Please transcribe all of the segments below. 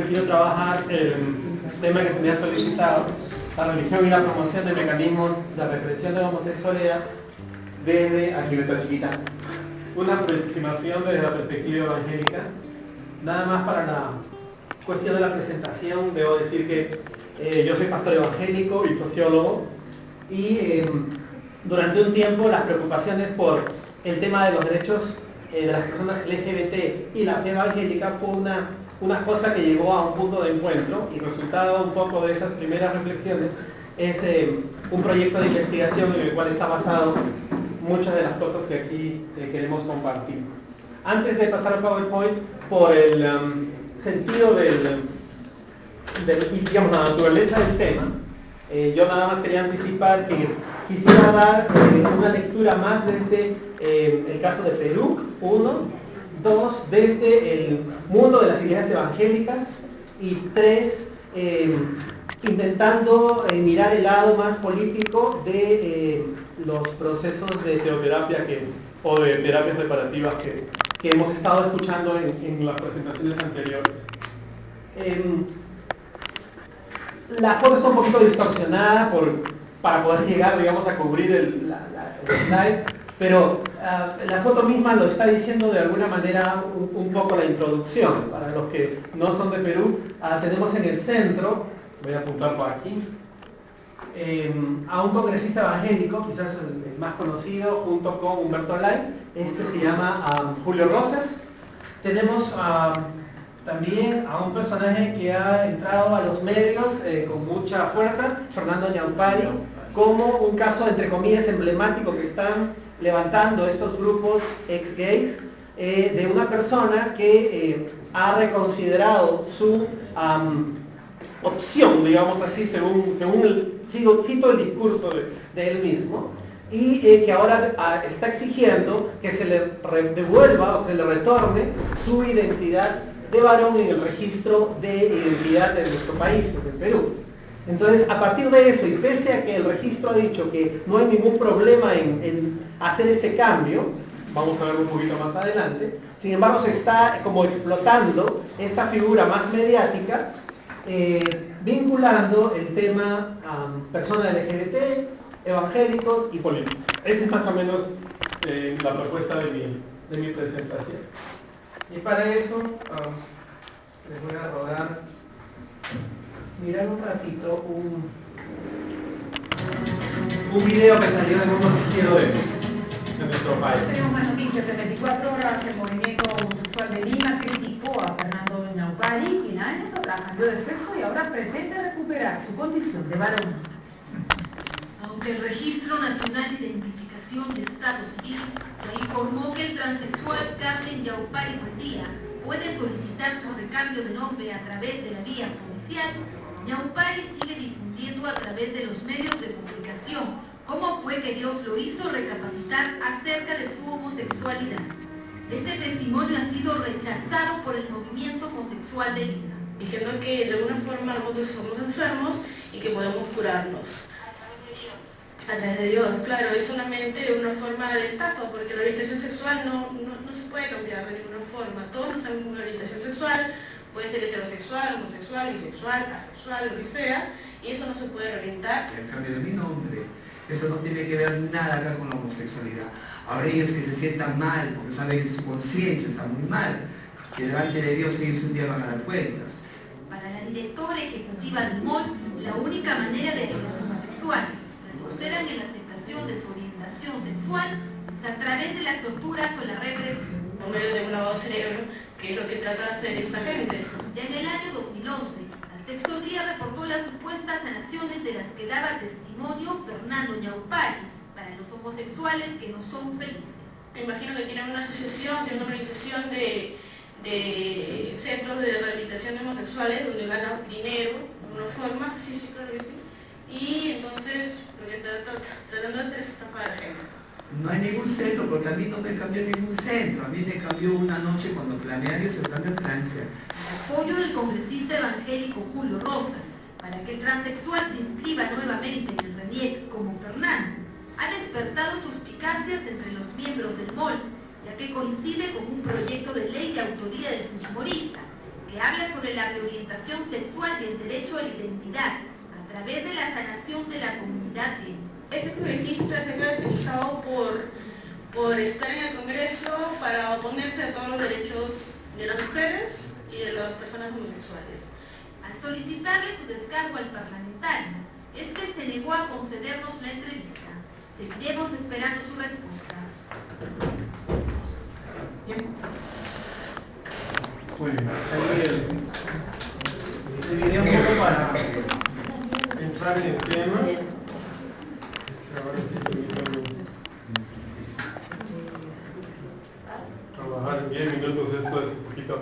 quiero trabajar el tema que se me ha solicitado, la religión y la promoción de mecanismos de represión de la homosexualidad desde aquí Beto Chiquita. Una aproximación desde la perspectiva evangélica. Nada más para la cuestión de la presentación, debo decir que yo soy pastor evangélico y sociólogo, y durante un tiempo las preocupaciones por el tema de los derechos de las personas LGBT y la fe evangélica fue una cosa que llegó a un punto de encuentro, y resultado un poco de esas primeras reflexiones es un proyecto de investigación en el cual está basado muchas de las cosas que aquí queremos compartir. Antes de pasar al PowerPoint, por el sentido digamos, la naturaleza del tema, yo nada más quería anticipar que quisiera dar una lectura más desde el caso de Perú, 1, 2, desde el mundo de las iglesias evangélicas, y 3, intentando mirar el lado más político de los procesos de teoterapia o de terapias reparativas que hemos estado escuchando en las presentaciones anteriores. La foto está un poquito distorsionada para poder llegar, digamos, a cubrir el slide, pero la foto misma lo está diciendo de alguna manera un poco la introducción. Para los que no son de Perú, tenemos en el centro, voy a apuntar por aquí, a un congresista evangélico, quizás el más conocido, junto con Humberto Lay. Se llama Julio Rosas. Tenemos también a un personaje que ha entrado a los medios con mucha fuerza, Fernando Ñaupari, como un caso entre comillas emblemático que están levantando estos grupos ex-gays, de una persona que ha reconsiderado su opción, digamos así, cito el discurso de él mismo, y que ahora está exigiendo que se le devuelva o se le retorne su identidad de varón en el registro de identidad de nuestro país, del Perú. Entonces, a partir de eso, y pese a que el registro ha dicho que no hay ningún problema en hacer este cambio, vamos a ver un poquito más adelante, sin embargo se está como explotando esta figura más mediática, vinculando el tema a personas LGBT, evangélicos y políticos. Esa es más o menos la propuesta de mi presentación. Y para eso les voy a rodar, mirar un ratito un video que salió en un noticiero de nuestro país. Tenemos más noticias. En 24 horas el movimiento homosexual de Lima criticó a Fernando Ñaupari, quien años atrás cambió de sexo y ahora pretende recuperar su condición de varón. Aunque el Registro Nacional de Identificación de Estado Civil ya informó que el transexual Carmen Ñaupari Buendía puede solicitar su recambio de nombre a través de la vía judicial, Ñaupari sigue difundiendo a través de los medios de comunicación cómo fue que Dios lo hizo recapacitar acerca de su homosexualidad. Este testimonio ha sido rechazado por el movimiento homosexual de Lima, diciendo que de alguna forma nosotros somos enfermos y que podemos curarnos. A través de Dios, claro, es solamente una forma de estafa, porque la orientación sexual no se puede cambiar de ninguna forma. Todos tenemos una orientación sexual, puede ser heterosexual, homosexual, bisexual, asexual, lo que sea, y eso no se puede reorientar. El cambio de mi nombre, eso no tiene que ver nada acá con la homosexualidad. Ahora ellos que se sientan mal, porque saben que su conciencia está muy mal, que delante de Dios ellos un día van a dar cuentas. Para la directora ejecutiva del MOL, la única manera de que los homosexuales retrocedan en la aceptación de su orientación sexual es a través de las torturas o la represión. Por medio de un lavado de cerebro, que es lo que trata de hacer esta gente. Ya en el año 2011, al Sexto Día reportó las supuestas sanaciones de las que daba testimonio Fernando Ñaupari para los homosexuales que no son felices. Me imagino que tienen una asociación, tienen una organización de centros de rehabilitación de homosexuales donde ganan dinero de alguna forma, sí, claro que sí. Y entonces lo que tratando de hacer es estafar a la gente. No hay ningún centro, porque a mí no me cambió ningún centro. A mí me cambió una noche cuando planeé Dios estando en Francia. El apoyo del congresista evangélico Julio Rosas para que el transexual se inscriba nuevamente en el RENIEC como Fernando ha despertado suspicacias entre los miembros del MOL, ya que coincide con un proyecto de ley de autoría del fujimorista, que que habla sobre la reorientación sexual y el derecho a la identidad a través de la sanación de la comunidad gay. Este progresista se ha caracterizado por estar en el Congreso para oponerse a todos los derechos de las mujeres y de las personas homosexuales. Al solicitarle su descargo al parlamentario, este se negó a concedernos la entrevista. Seguiremos esperando su respuesta. Muy bien. Dividiré un poco para entrar en el tema. Ahora estoy trabajar en 10 minutos, esto es un poquito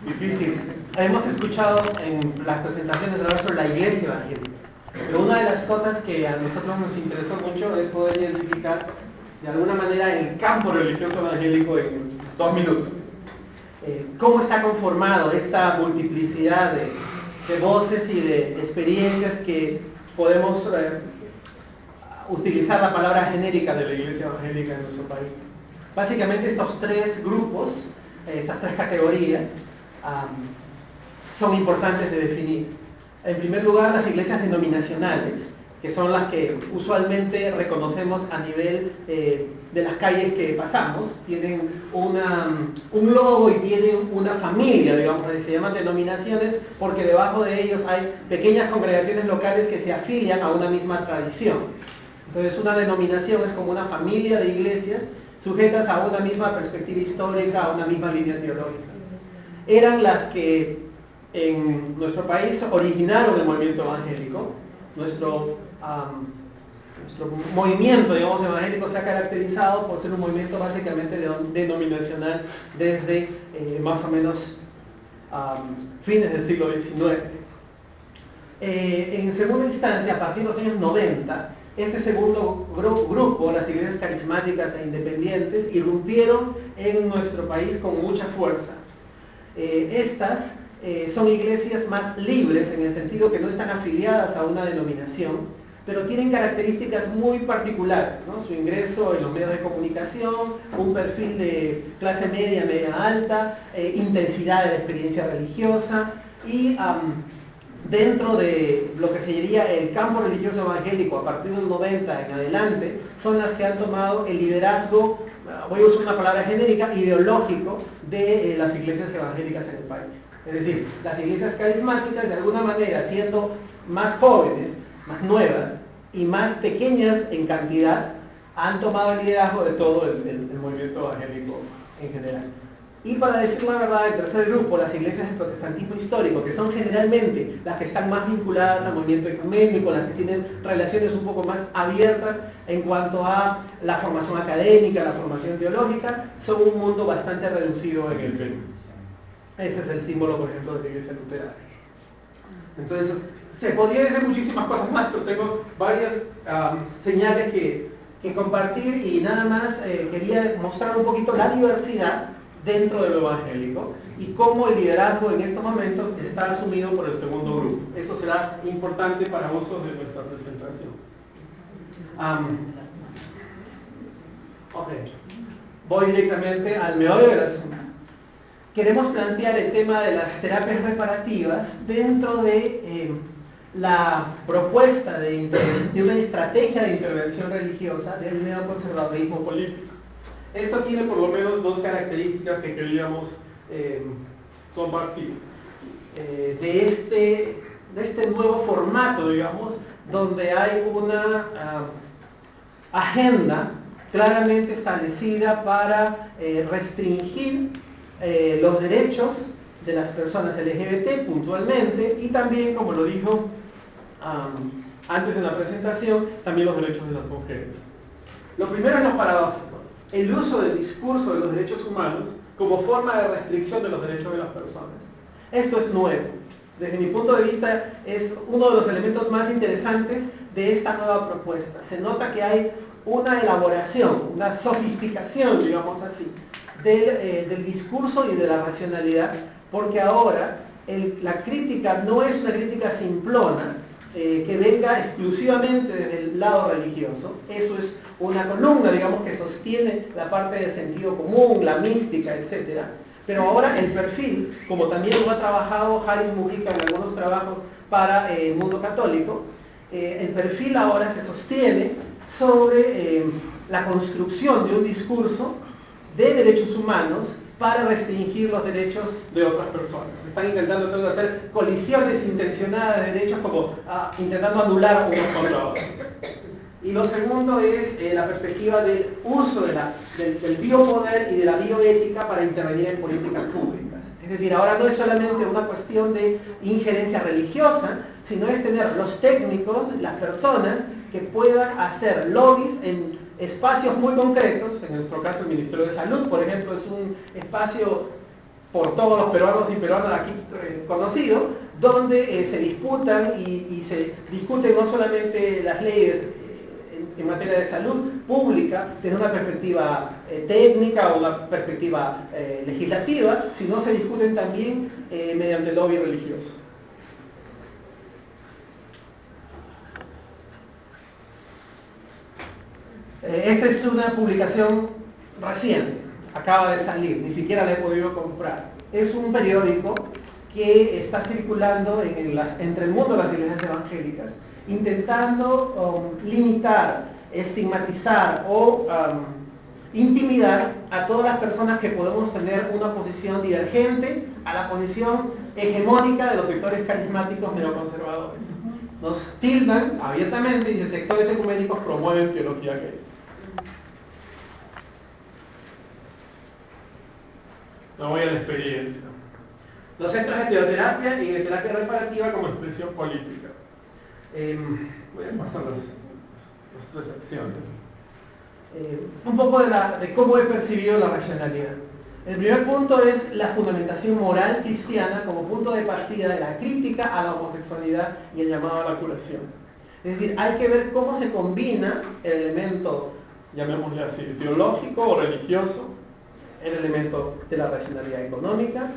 difícil. Hemos escuchado en las presentaciones hablar sobre la iglesia evangélica, pero una de las cosas que a nosotros nos interesó mucho es poder identificar de alguna manera el campo religioso evangélico en 2 minutos. Cómo está conformado esta multiplicidad de voces y de experiencias que podemos utilizar la palabra genérica de la iglesia evangélica en nuestro país. Básicamente estos 3 grupos, estas 3 categorías, son importantes de definir. En primer lugar, las iglesias denominacionales, que son las que usualmente reconocemos a nivel de las calles que pasamos, tienen un logo y tienen una familia, digamos, se llaman denominaciones porque debajo de ellos hay pequeñas congregaciones locales que se afilian a una misma tradición. Entonces una denominación es como una familia de iglesias sujetas a una misma perspectiva histórica, a una misma línea teológica. Eran las que en nuestro país originaron el movimiento evangélico. Nuestro movimiento, digamos, evangélico se ha caracterizado por ser un movimiento básicamente denominacional desde más o menos fines del siglo XIX. En segunda instancia, a partir de los años 90, este segundo grupo, las iglesias carismáticas e independientes, irrumpieron en nuestro país con mucha fuerza. Estas son iglesias más libres en el sentido que no están afiliadas a una denominación, pero tienen características muy particulares, ¿no? Su ingreso en los medios de comunicación, un perfil de clase media, media alta, intensidad de la experiencia religiosa y dentro de lo que se diría el campo religioso evangélico a partir del 90 en adelante, son las que han tomado el liderazgo, voy a usar una palabra genérica, ideológico de las iglesias evangélicas en el país. Es decir, las iglesias carismáticas de alguna manera, siendo más jóvenes, más nuevas y más pequeñas en cantidad, han tomado el liderazgo de todo el movimiento evangélico en general. Y para decir la verdad, el tercer grupo, las iglesias del protestantismo histórico, que son generalmente las que están más vinculadas al movimiento ecuménico, las que tienen relaciones un poco más abiertas en cuanto a la formación académica, la formación teológica, son un mundo bastante reducido en el Perú. Ese es el símbolo, por ejemplo, de la iglesia luterana. Entonces, se podría decir muchísimas cosas más, pero tengo varias señales que compartir y nada más quería mostrar un poquito la diversidad dentro de lo evangélico y cómo el liderazgo en estos momentos está asumido por el segundo grupo. Eso será importante para uso de nuestra presentación. Voy directamente al meollo del asunto. Queremos plantear el tema de las terapias reparativas dentro de la propuesta de una estrategia de intervención religiosa del neoconservadurismo político. Esto tiene por lo menos 2 características que queríamos compartir. De este nuevo formato, digamos, donde hay una agenda claramente establecida para restringir los derechos de las personas LGBT puntualmente y también, como lo dijo antes en la presentación, también los derechos de las mujeres. Lo primero es lo paradójico, el uso del discurso de los derechos humanos como forma de restricción de los derechos de las personas. Esto es nuevo. Desde mi punto de vista es uno de los elementos más interesantes de esta nueva propuesta. Se nota que hay una elaboración, una sofisticación, digamos así, del discurso y de la racionalidad, porque ahora la crítica no es una crítica simplona que venga exclusivamente desde el lado religioso. Eso es una columna, digamos, que sostiene la parte del sentido común, la mística, etc. Pero ahora el perfil, como también lo ha trabajado Haris Mujica en algunos trabajos para el mundo católico, el perfil ahora se sostiene sobre la construcción de un discurso de derechos humanos para restringir los derechos de otras personas. Están intentando entonces hacer colisiones intencionadas de derechos como intentando anular unos contra otros. Y lo segundo es la perspectiva del uso del biopoder y de la bioética para intervenir en políticas públicas. Es decir, ahora no es solamente una cuestión de injerencia religiosa, sino es tener los técnicos, las personas que puedan hacer lobbies en espacios muy concretos. En nuestro caso el Ministerio de Salud, por ejemplo, es un espacio por todos los peruanos y peruanas aquí conocido, donde se disputan y se discuten no solamente las leyes en materia de salud pública, desde una perspectiva técnica o una perspectiva legislativa, sino se discuten también mediante el lobby religioso. Esta es una publicación reciente, acaba de salir, ni siquiera la he podido comprar. Es un periódico que está circulando entre el mundo de las iglesias evangélicas, intentando limitar, estigmatizar o intimidar a todas las personas que podemos tener una posición divergente a la posición hegemónica de los sectores carismáticos neoconservadores. Nos tildan abiertamente y los sectores ecuménicos promueven teología gay. No voy a la experiencia. Los centros de teoterapia y de terapia reparativa como expresión política. Voy a pasar las tres secciones. Un poco de cómo he percibido la racionalidad. El primer punto es la fundamentación moral cristiana como punto de partida de la crítica a la homosexualidad y el llamado a la curación. Es decir, hay que ver cómo se combina el elemento, llamémosle así, teológico o religioso, el elemento de la racionalidad económica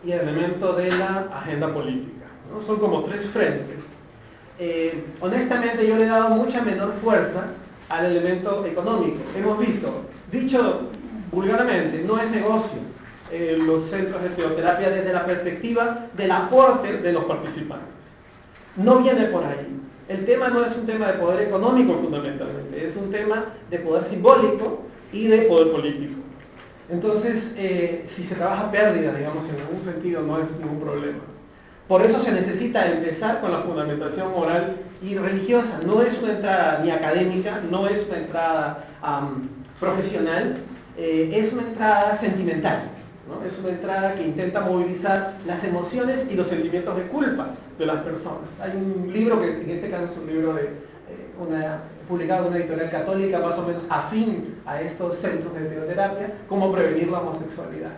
y el elemento de la agenda política, ¿no? Son como tres frentes. Honestamente yo le he dado mucha menor fuerza al elemento económico. Hemos visto, dicho vulgarmente, no es negocio los centros de teoterapia desde la perspectiva del aporte de los participantes. No viene por ahí. El tema no es un tema de poder económico fundamentalmente, es un tema de poder simbólico y de poder político. Entonces, si se trabaja pérdida, digamos, en algún sentido, no es ningún problema. Por eso se necesita empezar con la fundamentación moral y religiosa. No es una entrada ni académica, no es una entrada profesional, es una entrada sentimental, ¿no? Es una entrada que intenta movilizar las emociones y los sentimientos de culpa de las personas. Hay un libro que en este caso es un libro publicado en una editorial católica más o menos afín a estos centros de teoterapia, cómo prevenir la homosexualidad.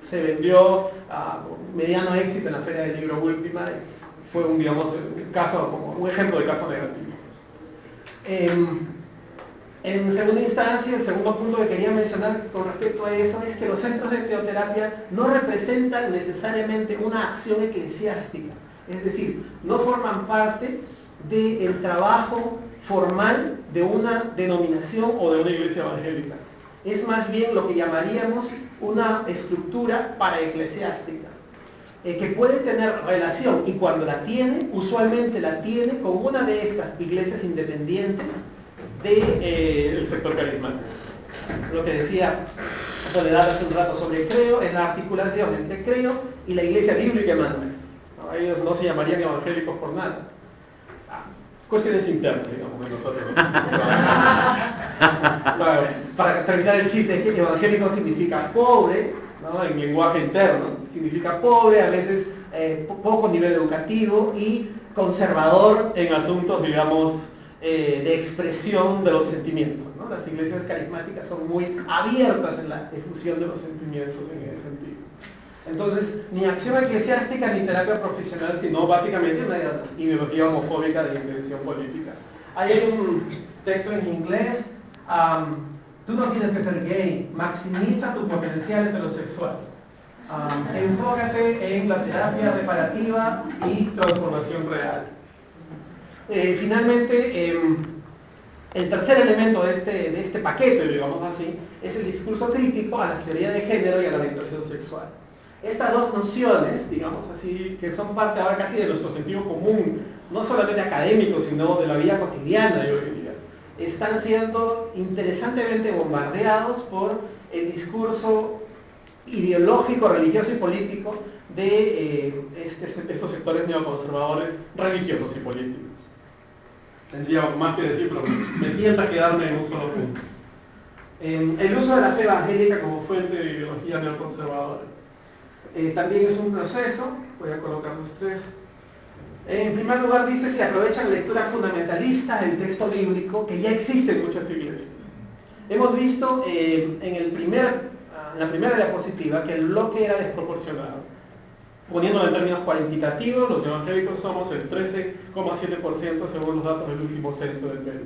Se vendió a mediano éxito en la Feria del Libro Última, fue un ejemplo de caso negativo. En segunda instancia, el segundo punto que quería mencionar con respecto a eso es que los centros de teoterapia no representan necesariamente una acción eclesiástica, es decir, no forman parte del trabajo formal de una denominación o de una iglesia evangélica. Es más bien lo que llamaríamos una estructura paraeclesiástica, que puede tener relación, y cuando la tiene, usualmente la tiene con una de estas iglesias independientes del sector carismático. Lo que decía Soledad hace un rato sobre Creo es la articulación entre Creo y la iglesia bíblica Emanuel. ¿No? Ellos no se llamarían evangélicos por nada. Cuestiones internas, digamos, de nosotros. Para terminar el chiste, es que evangélico significa pobre, ¿no? En lenguaje interno, significa pobre, a veces poco nivel educativo y conservador en asuntos, digamos, de expresión de los sentimientos, ¿no? Las iglesias carismáticas son muy abiertas en la difusión de los sentimientos en ese sentido. Entonces, ni acción eclesiástica ni terapia profesional, sino básicamente una ideología homofóbica de intención política. Ahí hay un texto en inglés, tú no tienes que ser gay, maximiza tu potencial heterosexual. Enfócate en la terapia reparativa y transformación real. Finalmente, El tercer elemento de este paquete, digamos así, es el discurso crítico a la teoría de género y a la orientación sexual. Estas dos nociones, digamos así, que son parte ahora casi de nuestro sentido común, no solamente académico, sino de la vida cotidiana de hoy en día, están siendo interesantemente bombardeados por el discurso ideológico, religioso y político de estos sectores neoconservadores religiosos y políticos. Tendría más que decir, pero me tienta quedarme en un solo punto. El uso de la fe evangélica como fuente de ideología neoconservadora. También es un proceso, voy a colocar los tres. En primer lugar dice, se aprovecha la lectura fundamentalista del texto bíblico que ya existe en muchas iglesias. Hemos visto en la primera diapositiva que el bloque era desproporcionado. Poniéndolo en términos cuantitativos, los evangélicos somos el 13,7% según los datos del último censo del Perú,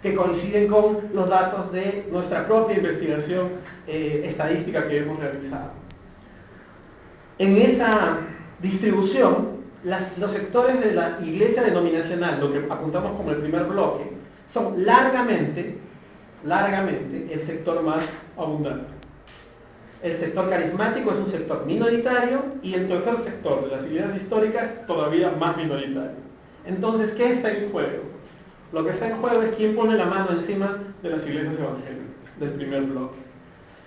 que coinciden con los datos de nuestra propia investigación estadística que hemos realizado. En esa distribución, los sectores de la iglesia denominacional, lo que apuntamos como el primer bloque, son largamente el sector más abundante. El sector carismático es un sector minoritario y el tercer sector de las iglesias históricas todavía más minoritario. Entonces, ¿qué está en juego? Lo que está en juego es quién pone la mano encima de las iglesias evangélicas, del primer bloque.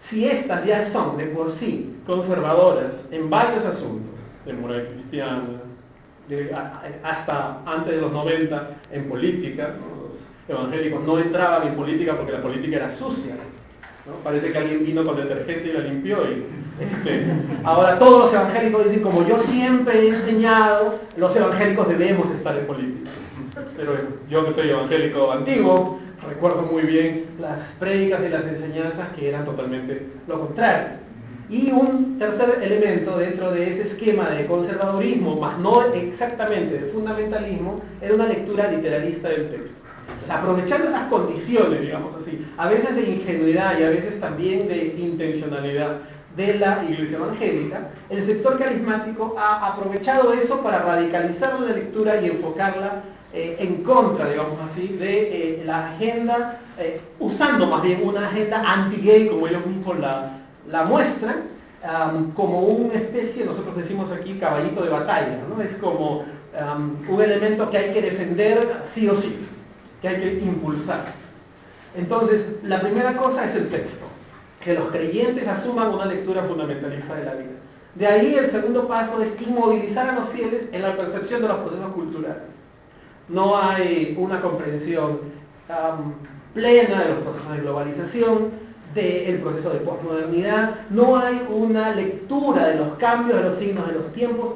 Si estas ya son de por sí conservadoras en varios asuntos, de moral cristiana, hasta antes de los 90 en política, ¿no? Los evangélicos no entraban en política porque la política era sucia, ¿no? Parece que alguien vino con detergente y la limpió ahora todos los evangélicos dicen, como yo siempre he enseñado, los evangélicos debemos estar en política. Pero yo que soy evangélico antiguo, recuerdo muy bien las prédicas y las enseñanzas que eran totalmente lo contrario. Y un tercer elemento dentro de ese esquema de conservadurismo, más no exactamente de fundamentalismo, era una lectura literalista del texto. O sea, aprovechando esas condiciones, digamos así, a veces de ingenuidad y a veces también de intencionalidad de la iglesia evangélica, el sector carismático ha aprovechado eso para radicalizar la lectura y enfocarla en contra, digamos así, de la agenda, usando más bien una agenda anti-gay, como ellos mismos la muestran, como una especie, nosotros decimos aquí, caballito de batalla, ¿no? Es como un elemento que hay que defender sí o sí, que hay que impulsar. Entonces, la primera cosa es el texto, que los creyentes asuman una lectura fundamentalista de la vida. De ahí el segundo paso es inmovilizar a los fieles en la percepción de los procesos culturales. No hay una comprensión plena de los procesos de globalización, del proceso de posmodernidad, no hay una lectura de los cambios, de los signos de los tiempos.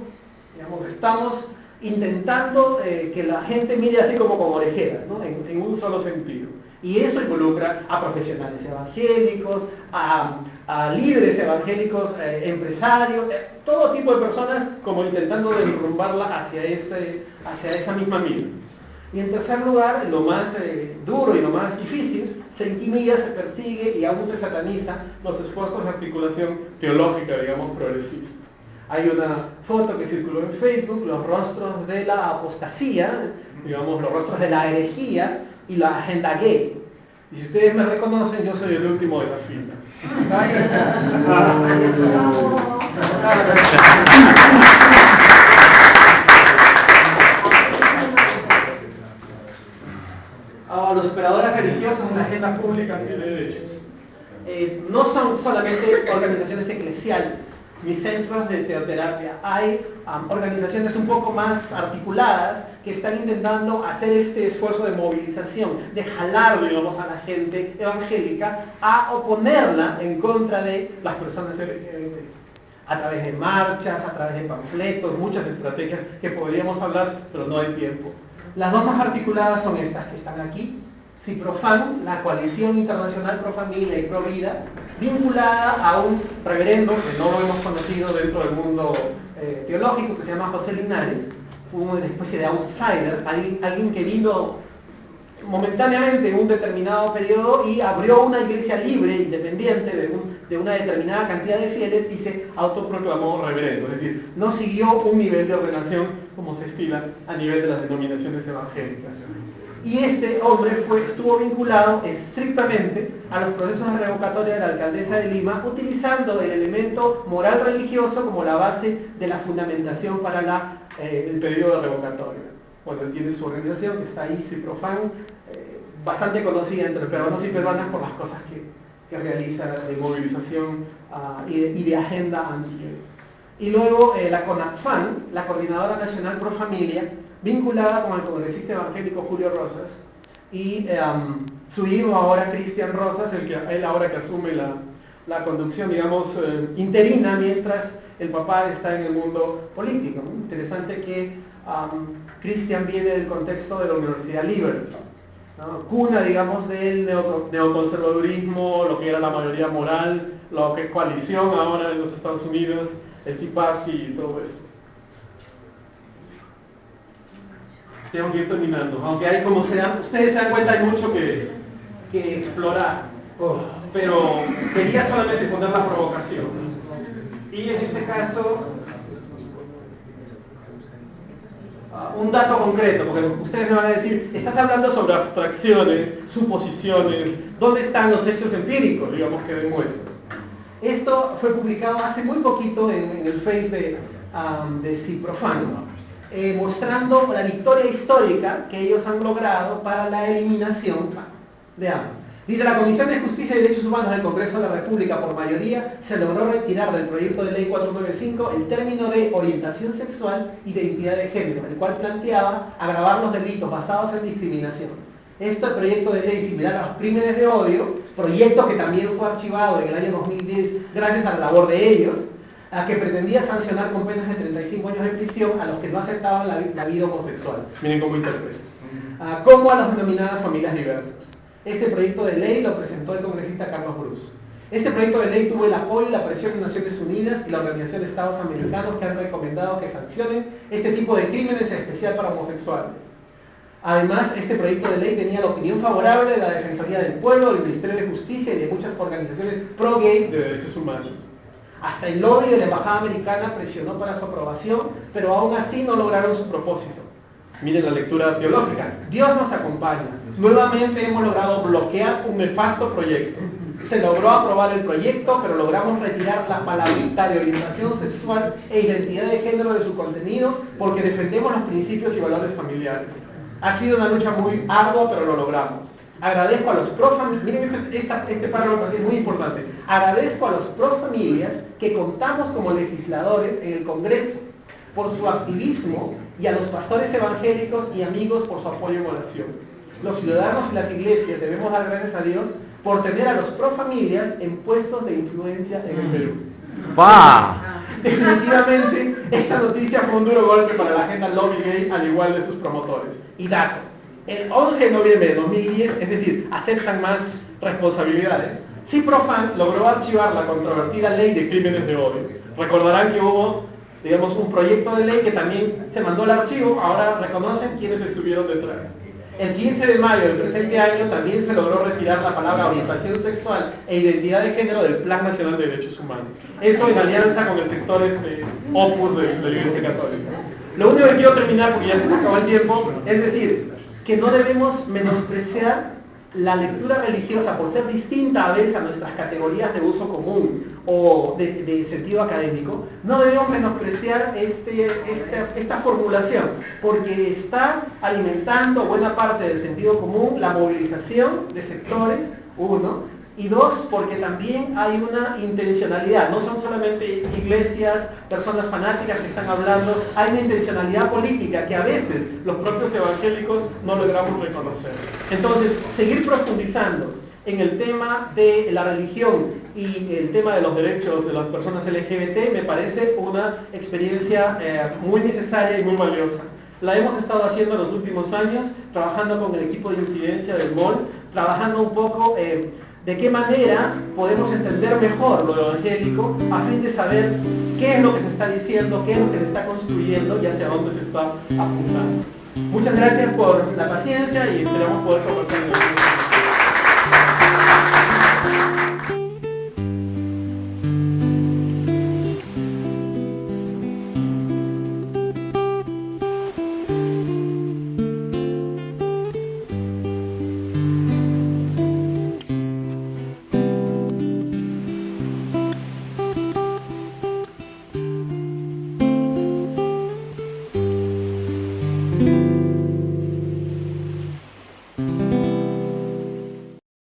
Digamos, estamos intentando que la gente mire así como con orejeras, ¿no? en un solo sentido. Y eso involucra a profesionales evangélicos, a líderes evangélicos, empresarios, todo tipo de personas como intentando derrumbarla hacia esa misma mira. Y en tercer lugar, lo más duro y lo más difícil, se intimida, se persigue y aún se sataniza los esfuerzos de articulación teológica, digamos, progresista. Hay una foto que circuló en Facebook, los rostros de la apostasía, digamos, los rostros de la herejía y la agenda gay. Y si ustedes me reconocen, yo soy el último de la fila. Los operadores religiosos de la agenda pública de derechos no son solamente organizaciones eclesiales ni centros de teoterapia. Hay organizaciones un poco más articuladas que están intentando hacer este esfuerzo de movilización, de jalar, digamos, a la gente evangélica a oponerla en contra de las personas LGBT, a través de marchas, a través de panfletos, muchas estrategias que podríamos hablar, pero no hay tiempo. Las dos más articuladas son estas que están aquí. CIPROFAN, la Coalición Internacional Pro Familia y Pro Vida, vinculada a un reverendo que no lo hemos conocido dentro del mundo teológico, que se llama José Linares, una especie de outsider, alguien que vino momentáneamente en un determinado periodo y abrió una iglesia libre, independiente de una determinada cantidad de fieles y se autoproclamó reverendo, es decir, no siguió un nivel de ordenación como se estila a nivel de las denominaciones evangélicas. Y este hombre estuvo vinculado estrictamente a los procesos de revocatoria de la alcaldesa de Lima, utilizando el elemento moral religioso como la base de la fundamentación para el periodo de revocatoria. Bueno, él tiene su organización, que está ahí, CIPROFAN, bastante conocida entre peruanos y peruanas por las cosas que realiza de movilización y de agenda anti. Y luego la CONAFAN, la Coordinadora Nacional Pro Familia, vinculada con el congresista evangélico Julio Rosas, y su hijo ahora, Cristian Rosas, él ahora que asume la conducción, digamos, interina, mientras el papá está en el mundo político. Interesante que Cristian viene del contexto de la Universidad Libre, ¿no? Cuna, digamos, del neoconservadurismo, lo que era la mayoría moral, lo que es coalición ahora en los Estados Unidos, el Tea Party y todo eso. Tengo que ir terminando, aunque hay, como ustedes se dan cuenta, hay mucho que explorar, pero quería solamente poner la provocación. Y en este caso, un dato concreto, porque ustedes me van a decir, estás hablando sobre abstracciones, suposiciones, ¿dónde están los hechos empíricos, digamos, que demuestran? Esto fue publicado hace muy poquito en el Face de CIPROFAN, mostrando la victoria histórica que ellos han logrado para la eliminación de AMLO. Dice, la Comisión de Justicia y Derechos Humanos del Congreso de la República, por mayoría, se logró retirar del proyecto de ley 495 el término de orientación sexual y de identidad de género, el cual planteaba agravar los delitos basados en discriminación. Este proyecto de ley, similar a los crímenes de odio, proyecto que también fue archivado en el año 2010 gracias a la labor de ellos, que pretendía sancionar con penas de 35 años de prisión a los que no aceptaban la vida homosexual. Miren cómo interpreta. Como a las denominadas familias diversas. Este proyecto de ley lo presentó el congresista Carlos Brus. Este proyecto de ley tuvo el apoyo y la presión de Naciones Unidas y la Organización de Estados Americanos, que han recomendado que sancionen este tipo de crímenes, en especial para homosexuales. Además, este proyecto de ley tenía la opinión favorable de la Defensoría del Pueblo, del Ministerio de Justicia y de muchas organizaciones pro-gay de derechos humanos. Hasta el lobby de la Embajada Americana presionó para su aprobación, pero aún así no lograron su propósito. Miren la lectura teológica. Dios nos acompaña. Nuevamente hemos logrado bloquear un nefasto proyecto. Se logró aprobar el proyecto, pero logramos retirar la palabrita de orientación sexual e identidad de género de su contenido porque defendemos los principios y valores familiares. Ha sido una lucha muy ardua, pero lo logramos. Agradezco a los pro-familias, miren este párrafo es muy importante. Agradezco a los pro-familias que contamos como legisladores en el Congreso por su activismo y a los pastores evangélicos y amigos por su apoyo en oración. Los ciudadanos y las iglesias debemos dar gracias a Dios por tener a los pro-familias en puestos de influencia en el Perú. ¡Bah! Definitivamente, esta noticia fue un duro golpe para la agenda lobby gay, al igual de sus promotores. Y dato, el 11 de noviembre de 2010, es decir, aceptan más responsabilidades, CIPROFAN logró archivar la controvertida ley de crímenes de odio. Recordarán que hubo, digamos, un proyecto de ley que también se mandó al archivo, ahora reconocen quiénes estuvieron detrás. El 15 de mayo del presente año también se logró retirar la palabra orientación sexual e identidad de género del Plan Nacional de Derechos Humanos. Eso en alianza con el sector Opus de la Iglesia Católica. Lo único que quiero terminar, porque ya se me acabó el tiempo, es decir, que no debemos menospreciar la lectura religiosa por ser distinta a veces a nuestras categorías de uso común o de sentido académico. No debemos menospreciar esta formulación, porque está alimentando buena parte del sentido común, la movilización de sectores, uno, y dos, porque también hay una intencionalidad, no son solamente iglesias, personas fanáticas que están hablando, hay una intencionalidad política que a veces los propios evangélicos no logramos reconocer. Entonces, seguir profundizando en el tema de la religión y el tema de los derechos de las personas LGBT me parece una experiencia muy necesaria y muy valiosa. La hemos estado haciendo en los últimos años, trabajando con el equipo de incidencia del MOL, trabajando un poco de qué manera podemos entender mejor lo evangélico a fin de saber qué es lo que se está diciendo, qué es lo que se está construyendo y hacia dónde se está apuntando. Muchas gracias por la paciencia y esperamos poder conversar.